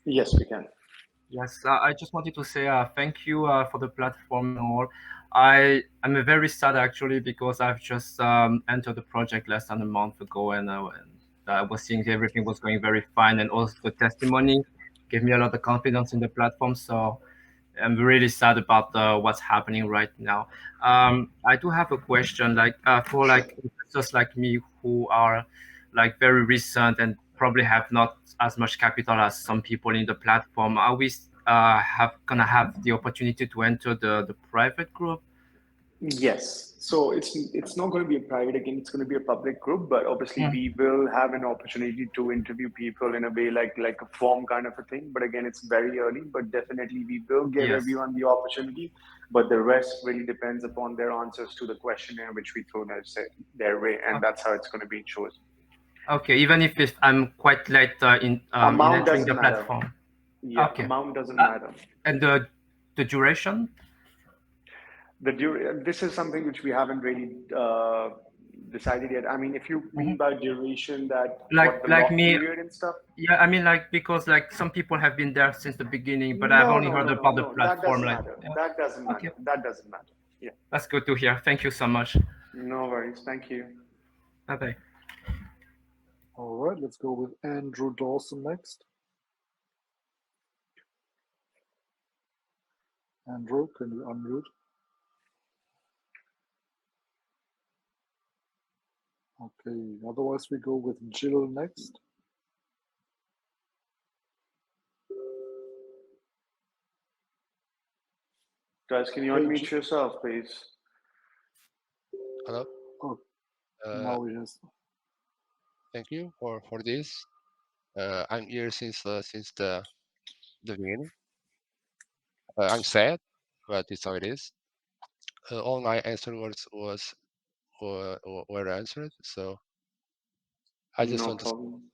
Yes, we can. Yes, I just wanted to say thank you for the platform and all. I'm very sad actually because I've just entered the project less than a month ago, and I was seeing everything was going very fine, and also the testimony gave me a lot of confidence in the platform. So I'm really sad about what's happening right now. I do have a question, like for like investors like me who are like very recent and probably have not as much capital as some people in the platform. Are we gonna have the opportunity to enter the private group? Yes. So it's not going to be a private again. It's going to be a public group, but obviously we will have an opportunity to interview people in a way like a form kind of a thing. But again, it's very early. But definitely we will give Yes. everyone the opportunity. But the rest really depends upon their answers to the questionnaire which we throw their way, and that's how it's going to be chosen. Okay, even if I'm quite late in Amount entering doesn't the matter. platform. Yeah, Okay. amount doesn't matter. And the duration? This is something which we haven't really decided yet. I mean, if you mean by duration that what the Like lock me, period and stuff. yeah, I mean like because like some people have been there since the beginning, but I've No, only no, heard no, no, about the no. That platform. doesn't Like, matter. yeah. That doesn't Okay. matter. That doesn't matter. Yeah. That's good to hear. Thank you so much. No worries. Thank you. Bye bye. All right, let's go with Andrew Dawson next. Andrew, can you unmute? Okay, otherwise we go with Jill next. Guys, can you Hey, unmute yourself, please? Hello. Oh, now yes. Thank you for this. I'm here since the beginning. I'm sad, but it's how it is. All my answer were answered, so I just No want to problem.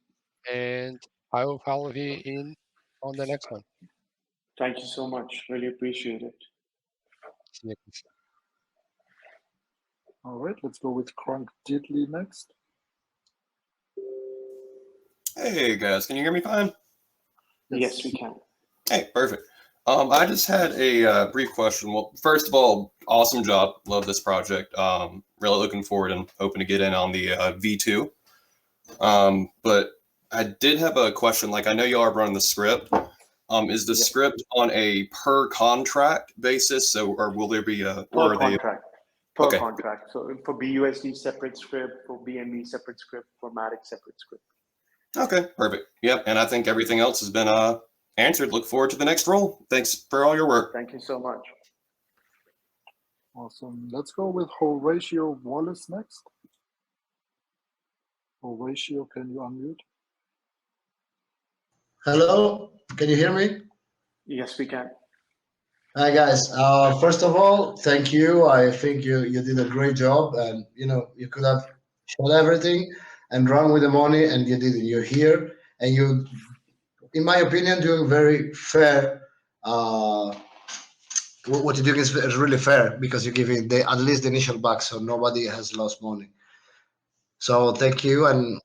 and I will follow you in on the next one. Thank you so much. Really appreciate it. See you. All right, let's go with Crunk Diddley next. Hey guys, can you hear me fine? Yes, we can. Hey, perfect. I just had a brief question. Well, first of all, awesome job. Love this project. Really looking forward and hoping to get in on the V2. But I did have a question. Like, I know y'all are running the script. Is the script on a per contract basis? So, or will there be a Per contract. Per Okay. contract. So for BUSD separate script, for BNB separate script, for Matic separate script. Okay, perfect. Yep, and I think everything else has been answered. Look forward to the next role. Thanks for all your work. Thank you so much. Awesome. Let's go with Horatio Wallace next. Horatio, can you unmute? Hello, can you hear me? Yes, we can. Hi guys. First of all, thank you. I think you did a great job, and you could have shot everything and run with the money, and you didn't. You're here, and you, in my opinion, doing very fair. What you're doing is really fair because you're giving at least the initial back, so nobody has lost money. So thank you, and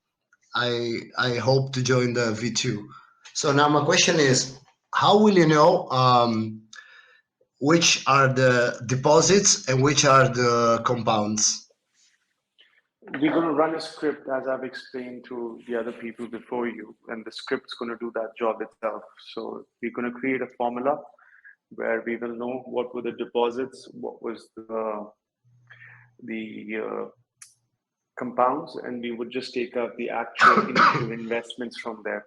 I hope to join the V2. So now my question is, how will you know which are the deposits and which are the compounds? We're going to run a script as I've explained to the other people before you, and the script's going to do that job itself. So we're going to create a formula where we will know what were the deposits, what was the compounds, and we would just take out the actual initial investments from there.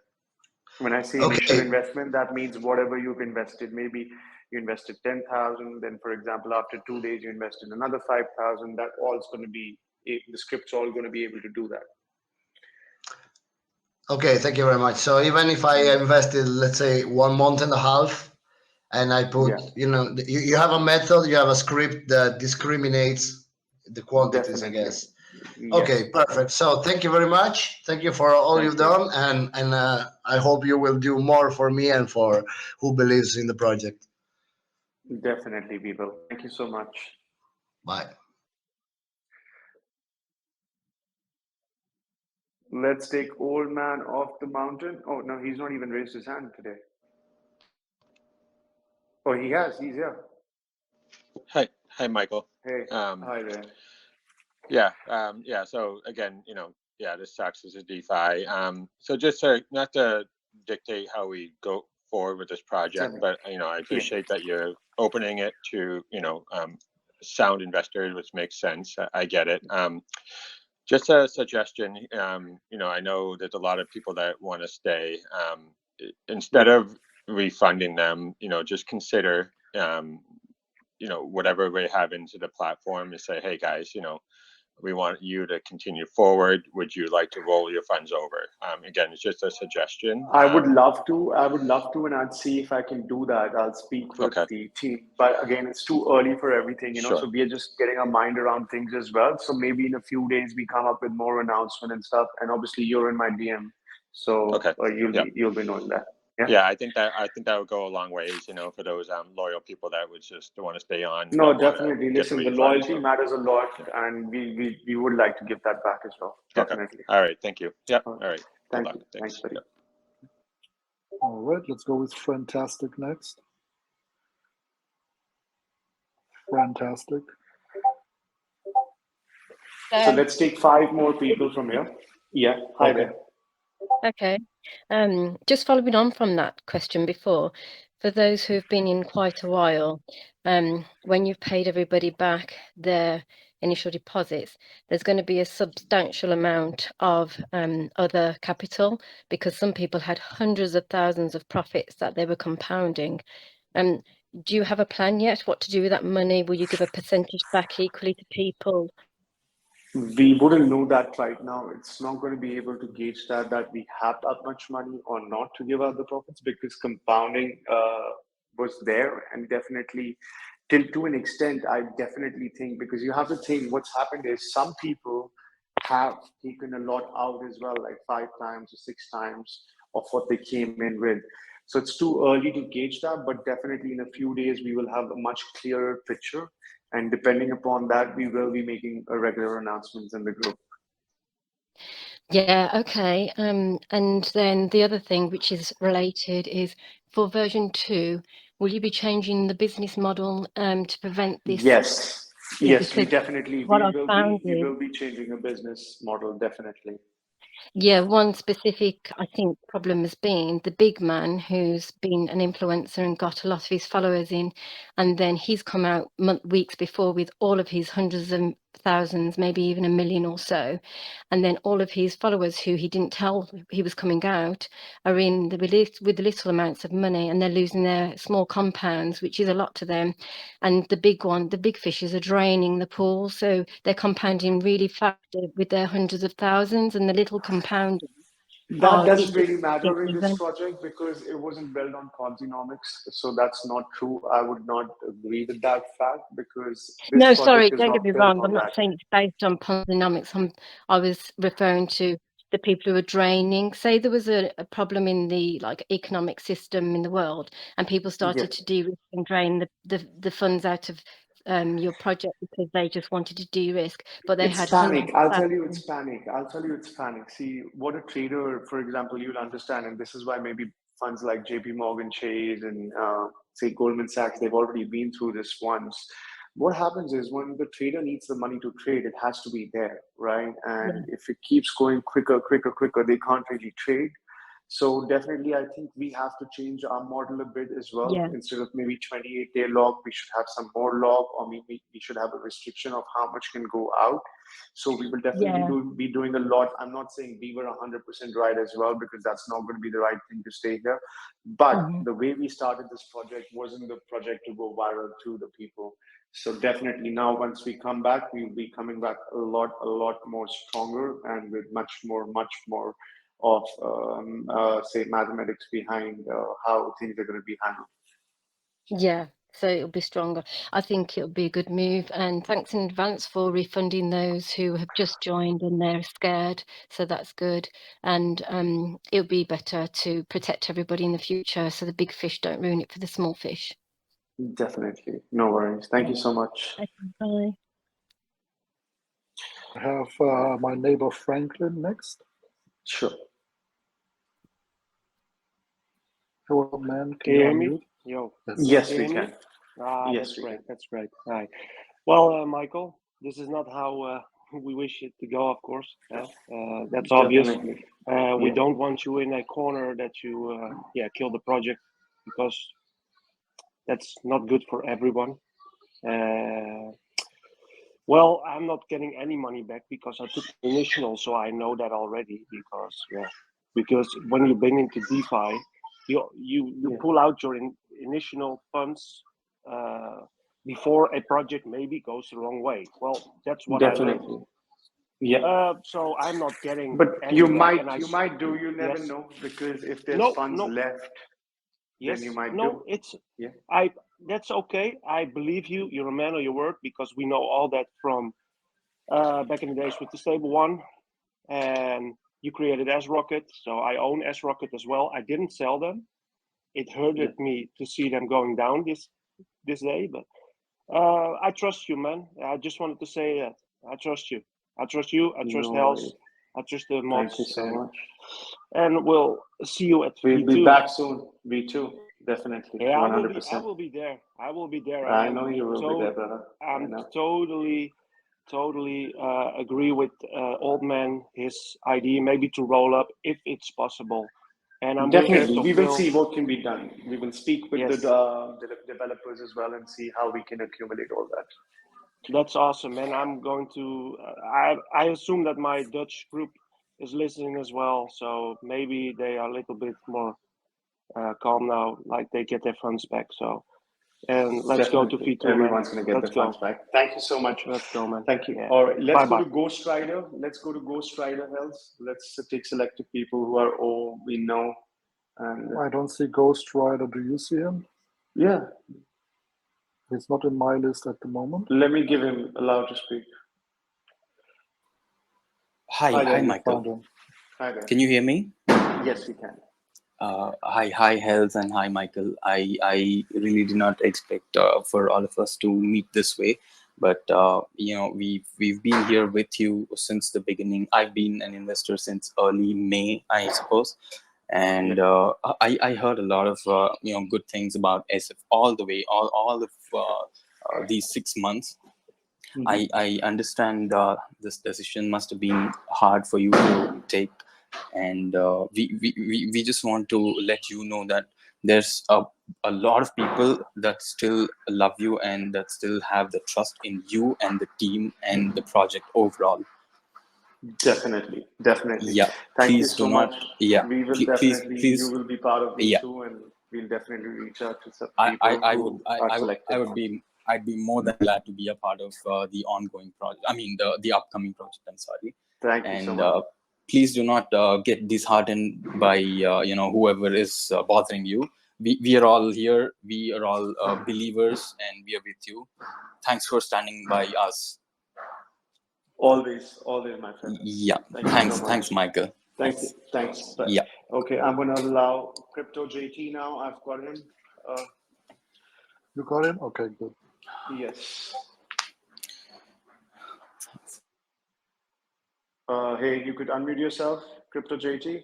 When I say initial investment, that means whatever you've invested. Maybe you invested 10,000, then for example, after 2 days, you invested another 5,000. That all is going to be, the script's all going to be able to do that. Okay, thank you very much. So even if I invested, let's say 1 month and a half, and I put, you have a method, you have a script that discriminates the quantities, Definitely. I guess. Yes. Okay, perfect. So thank you very much. Thank you for all you've done, and I hope you will do more for me and for who believes in the project. Definitely, we will. Thank you so much. Bye. Let's take Old Man Off the Mountain. Oh, no, he's not even raised his hand today. Oh, he has. He's here. Hi, Michael. Hey, hi there. Yeah. So again, this sucks as a DeFi. So just not to dictate how we go forward with this project, but I appreciate that you're opening it to sound investors, which makes sense. I get it. Just a suggestion. I know there's a lot of people that want to stay. Instead of refunding them, just consider whatever we have into the platform and say, hey guys, we want you to continue forward. Would you like to roll your funds over? Again, it's just a suggestion. I would love to, and I'd see if I can do that. I'll speak with the team. But again, it's too early for everything, you know, so we are just getting our mind around things as well. So maybe in a few days we come up with more announcement and stuff. And obviously you're in my DM, so you'll be knowing that. Yeah, I think that would go a long ways, you know, for those loyal people that would just want to stay on. No, definitely. Listen, the loyalty matters a lot, and we would like to give that back as well. Definitely. All right. Thank you. Yep. All right. Thank you. Thanks, buddy. All right, let's go with Fantastic next. Fantastic. So let's take 5 more people from here. Yeah. Hi there. Okay. Just following on from that question before, for those who've been in quite a while, when you've paid everybody back their initial deposits, there's going to be a substantial amount of other capital, because some people had hundreds of thousands of profits that they were compounding. Do you have a plan yet? What to do with that money? Will you give a percentage back equally to people? We wouldn't know that right now. It's not going to be able to gauge that we have that much money or not to give out the profits, because compounding was there, and definitely to an extent, I definitely think, because you have to think what's happened is some people have taken a lot out as well, like 5 times or 6 times of what they came in with. So it's too early to gauge that, but definitely in a few days we will have a much clearer picture. And depending upon that, we will be making regular announcements in the group. Yeah, okay. And then the other thing which is related is, for version 2, will you be changing the business model to prevent this? Yes, Yeah, yes, we because definitely what I we found will is, be changing a business model, definitely. yeah, one specific, I think, problem has been the big man who's been an influencer and got a lot of his followers in, and then he's come out weeks before with all of his hundreds of thousands, maybe even 1 million or so, and then all of his followers who he didn't tell he was coming out are in with little amounts of money, and they're losing their small compounds, which is a lot to them, and the big fishes are draining the pool, so they're compounding really fast with their hundreds of thousands, and the little compounding That doesn't really matter in this project because it wasn't built on Ponzi-nomics, so that's not true. I would not agree with that fact, because this No, sorry, project is don't get not me built wrong. on I'm not that. saying it's based on Ponzi-nomics. I was referring to the people who are draining. Say there was a problem in the economic system in the world, and people started to de-risk and drain the funds out of your project because they just wanted to de-risk, but they It's had panic. hundreds I'll of tell you it's thousands. panic. See, what a trader, for example, you'll understand, and this is why maybe funds like JP Morgan Chase and say Goldman Sachs, they've already been through this once. What happens is when the trader needs the money to trade, it has to be there, right? And if it keeps going quicker, they can't really trade. So definitely, I think we have to change our model a bit as well. Yeah. Instead of maybe 28-day log, we should have some more log, or maybe we should have a restriction of how much can go out. So we will definitely be doing a lot. I'm not saying we were 100% right as well, because that's not going to be the right thing to say here. But the way we started this project wasn't the project to go viral to the people. So definitely now, once we come back, we'll be coming back a lot more stronger, and with much more of say mathematics behind how things are going to be handled. Yeah, so it'll be stronger. I think it'll be a good move, and thanks in advance for refunding those who have just joined and they're scared. So that's good, and it'll be better to protect everybody in the future, so the big fish don't ruin it for the small fish. Definitely, no worries. Thank you so much. Okay, bye. I have my neighbor Franklin next. Sure. Hello, man. Can you hear me? unmute? Yo. Yes, Can we you hear me? can. Yes, That's we great. can. That's great. All right. Well, Michael, this is not how we wish it to go, of course. That's obvious. Definitely. We Yeah. don't want you in a corner that you kill the project, because that's not good for everyone. Well, I'm not getting any money back because I took the initial, so I know that already. Because when you've been into DeFi, you pull out your initial funds before a project maybe goes the wrong way. Well, that's what I learned. Definitely. Yeah. So I'm not getting. But any you back, might, and I you s- might do. You never yes. know, because if there's No, funds no. left, then you Yes. might No. do. It's. Yeah. That's okay. I believe you. You're a man of your word, because we know all that from back in the days with the Stable One, and you created S-Rocket. So I own S-Rocket as well. I didn't sell them. It hurted me to see them going down this day, but I trust you, man. I just wanted to say that I trust you. I trust you. I trust No Hells. worries. I trust the Thank you mods, so much. and we'll see you at We'll be V2. back soon. V2, definitely, Yeah, 100%. I will be there. I will be there. I know you will be there, brother. I I'm know. totally agree with Old Man, his idea maybe to roll up if it's possible, and I'm with Definitely, we will Phil. see what can be done. We will speak with Yes. the developers as well and see how we can accumulate all that. That's awesome, man. I'm going to. I assume that my Dutch group is listening as well, so maybe they are a little bit more calm now, like they get their funds back. So, and let's go to Definitely. V2, man. Everyone's going to get Let's the funds go. back. Thank you so much. Let's go, man. Thank you. Yeah. All right, let's go Bye-bye. to Ghost Rider. Let's go to Ghost Rider Hells. Let's take selected people who are all we know. And I don't see Ghost Rider. Do you see him? yeah, He's not in my list at the moment. let me give him allow to speak. Hi, Hi there, hi, you Michael. found him. Hi there. Can you hear me? Yes, we can. Hi, Hells, and hi, Michael. I really did not expect for all of us to meet this way, but we've been here with you since the beginning. I've been an investor since early May, I suppose, and I heard a lot of good things about SF all the way, all of these 6 months. I understand this decision must have been hard for you to take, and we just want to let you know that there's a lot of people that still love you and that still have the trust in you and the team and the project overall. Definitely. Yeah, Thank you please so do not. much. Yeah, We will please, definitely, please. you will be part of Yeah, V2, and we'll definitely reach out to some I people I who would are selected. I'd be more than glad to be a part of the ongoing project. I mean the upcoming project. I'm sorry. Thank you so And much. please do not get disheartened by whoever is bothering you. We are all here. We are all believers, and we are with you. Thanks for standing by us. Always, my friend. Yeah. Thank you Thanks, so much. thanks, Michael. Thank you. Thanks. Bye. Yeah. Okay, I'm going to allow Crypto JT now. I've got him. You got him? Okay, good. Yes. Hey, you could unmute yourself, Crypto JT.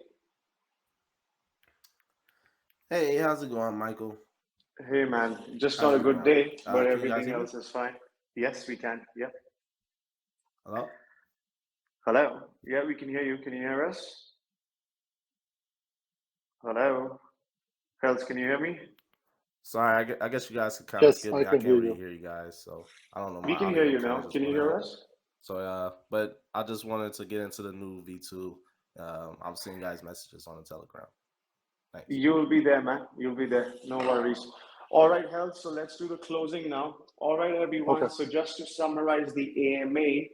Hey, how's it going, Michael? Hey, man. Just How's not a it good going? day, but Can you guys everything hear me? else is fine. Yes, we can. Yep. Hello? Hello. Yeah, we can hear you. Can you hear us? Hello. Hells, can you hear me? Sorry, I guess you guys can kind of Yes, skip I me. I can can't hear really you. hear you guys, so I don't know. We My can hear audio you kind now. of just Can you went hear out. us? So, but I just wanted to get into the new V2. I'm seeing guys' messages on the Telegram. Thanks. You'll be there, man. You'll be there. No worries. All right, Health. So let's do the closing now. All right, everyone. Okay. So just to summarize the AMA,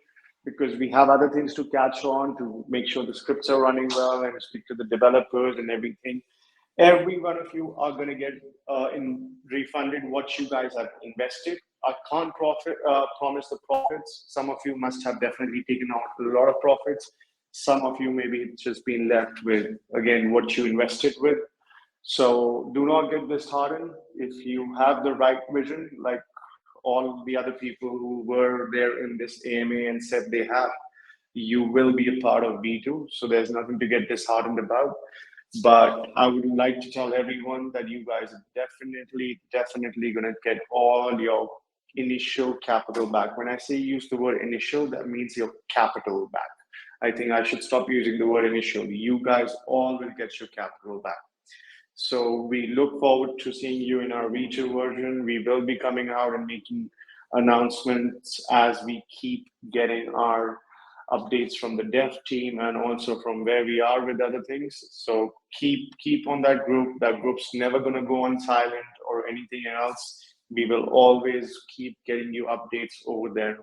because we have other things to catch on to make sure the scripts are running well and speak to the developers and everything. Every one of you are going to get refunded what you guys have invested. I can't promise the profits. Some of you must have definitely taken out a lot of profits. Some of you maybe it's just been left with, again, what you invested with. So do not get disheartened. If you have the right vision, like all the other people who were there in this AMA and said they have, you will be a part of V2. So there's nothing to get disheartened about. But I would like to tell everyone that you guys are definitely going to get all your initial capital back. When I say use the word initial, that means your capital back. I think I should stop using the word initial. You guys all will get your capital back. So we look forward to seeing you in our V2 version. We will be coming out and making announcements as we keep getting our updates from the dev team and also from where we are with other things. So keep on that group. That group's never going to go on silent or anything else. we will always keep getting you updates over there.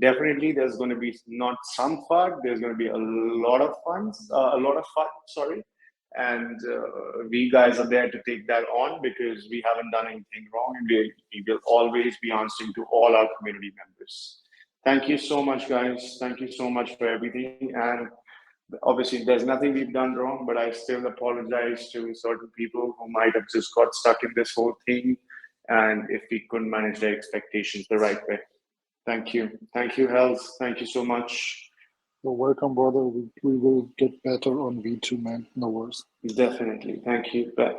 Definitely, there's going to be not some fun. There's going to be a lot of fun. Sorry, and we guys are there to take that on because we haven't done anything wrong, and we will always be answering to all our community members. Thank you so much, guys. Thank you so much for everything. And obviously, there's nothing we've done wrong, but I still apologize to certain people who might have just got stuck in this whole thing, and if we couldn't manage their expectations the right way. Thank you. Thank you, Hells. Thank you so much. You're welcome, brother. We will get better on V2, man. No worries. Definitely. Thank you. Bye.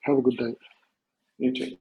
Have a good day. You too.